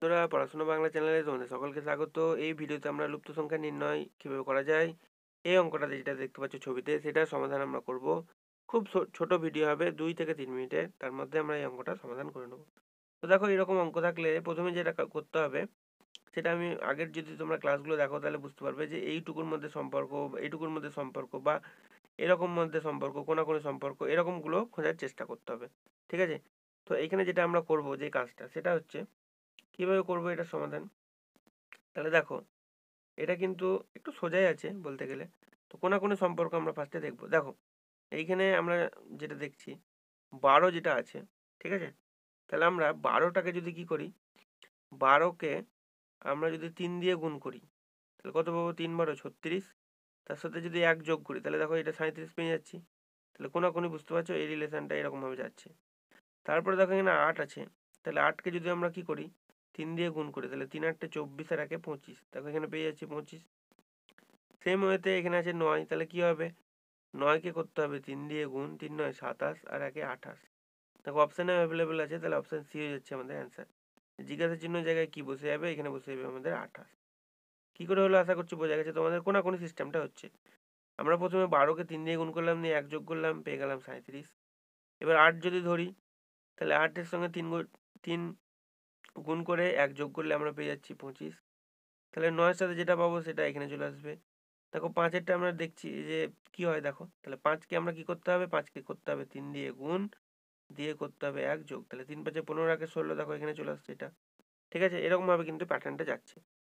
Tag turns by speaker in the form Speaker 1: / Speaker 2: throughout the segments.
Speaker 1: বন্ধুরা, পড়াশোনা বাংলা চ্যানেলে তোমাদের সকলকে স্বাগত। এই ভিডিওতে আমরা লুপ্ত সংখ্যা নির্ণয় কিভাবে করা যায়, এই অঙ্কটা যেটা দেখতে পাচ্ছ ছবিতে, সেটার সমাধান আমরা করব। খুব ছোট ভিডিও হবে, 2 থেকে 3 মিনিটের। তার মধ্যে আমরা এই অঙ্কটা সমাধান করে নেব। তো দেখো, এরকম অঙ্ক থাকলে প্রথমে যেটা করতে হবে, সেটা আমি আগের যদি তোমরা ক্লাসগুলো দেখো তাহলে বুঝতে পারবে যে এইটুকুর মধ্যে সম্পর্ক, এইটুকুর মধ্যে সম্পর্ক, বা এরকম মধ্যে সম্পর্ক, কোনাকুনি সম্পর্ক, এরকমগুলো খোঁজার চেষ্টা করতে হবে। ঠিক আছে? তো এইখানে যেটা আমরা করব, যে কাজটা, সেটা হচ্ছে কিভাবে করব এটার সমাধান। তাহলে দেখো, এটা কিন্তু একটু সোজাই আছে বলতে গেলে। তো কোনাকুনি সম্পর্ক আমরা ফার্স্টে দেখব। দেখো, এইখানে আমরা যেটা দেখছি, 12 যেটা আছে, ঠিক আছে? তাহলে আমরা 12টাকে যদি কি করি, 12কে আমরা যদি 3 দিয়ে গুণ করি, তাহলে কত পাবো? 3 12 36। তার সাথে যদি 1 যোগ করি, তাহলে দেখো এটা 37 পেয়ে যাচ্ছি। তাহলে কোনাকুনি, বুঝতে পারছো, এই রিলেশনটা এরকমভাবে যাচ্ছে। তারপরে দেখো এখানে 8 আছে। তাহলে 8কে যদি আমরা কি করি, 3 দিয়ে গুণ করি, তাহলে 3 8 24 আর 1 25। দেখো এখানে পেয়ে যাচ্ছি 25। সেম ওয়েতে এখানে আছে 9। তাহলে কি হবে? 9কে করতে হবে 3 দিয়ে গুণ, 3 9 27 আর 1 28। দেখো অপশানে অ্যাভেলেবেল আছে, তাহলে অপশান সি হয়ে যাচ্ছে আমাদের অ্যান্সার। জিজ্ঞাসা চিহ্ন জায়গায় কি বসে যাবে? এখানে বসে যাবে আমাদের 28। কি করে হলো আশা করছি বোঝা গেছে তোমাদের কোনাকুনি সিস্টেমটা হচ্ছে। আমরা প্রথমে 12কে 3 দিয়ে গুণ করলাম, নিয়ে 1 যোগ করলাম, পেয়ে গেলাম 37। এবার 8 যদি ধরি, তাহলে 8 এর সঙ্গে 3 গুণ করে 1 যোগ করলে আমরা পেয়ে যাচ্ছি 25। তাহলে 9 এর সাথে যেটা পাবো সেটা এখানে চলে আসবে। দেখো 5-এরটা আমরা দেখছি যে কি হয়। দেখো, তাহলে 5কে আমরা কি করতে হবে, 5কে করতে হবে 3 দিয়ে গুণ, দিয়ে করতে হবে 1 যোগ, তাহলে 3 5 15 1 16। দেখো এখানে চলে আসছে এটা। ঠিক আছে? এরকম ভাবে কিন্তু প্যাটার্নটা যাচ্ছে।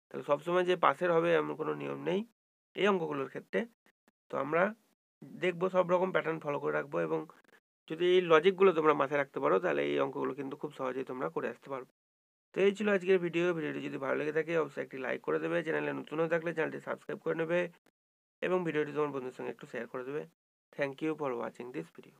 Speaker 1: তাহলে সবসময় যে পাশের হবে এমন কোনো নিয়ম নেই এই অঙ্কগুলোর ক্ষেত্রে। তো আমরা দেখবো, সব রকম প্যাটার্ন ফলো করে রাখবো, এবং যদি এই লজিকগুলো তোমরা মাথায় রাখতে পারো, তাহলে এই অঙ্কগুলো কিন্তু খুব সহজেই তোমরা করে আসতে পারবে। তো এই ছিল আজকের ভিডিওটি যদি ভালো লেগে থাকে অবশ্যই একটি লাইক করে দেবে, চ্যানেলে নতুন হয়ে থাকলে চ্যানেলটি সাবস্ক্রাইব করে নেবে, এবং ভিডিওটি তোমার বন্ধুদের সঙ্গে একটু শেয়ার করে দেবে। Thank you for watching this video.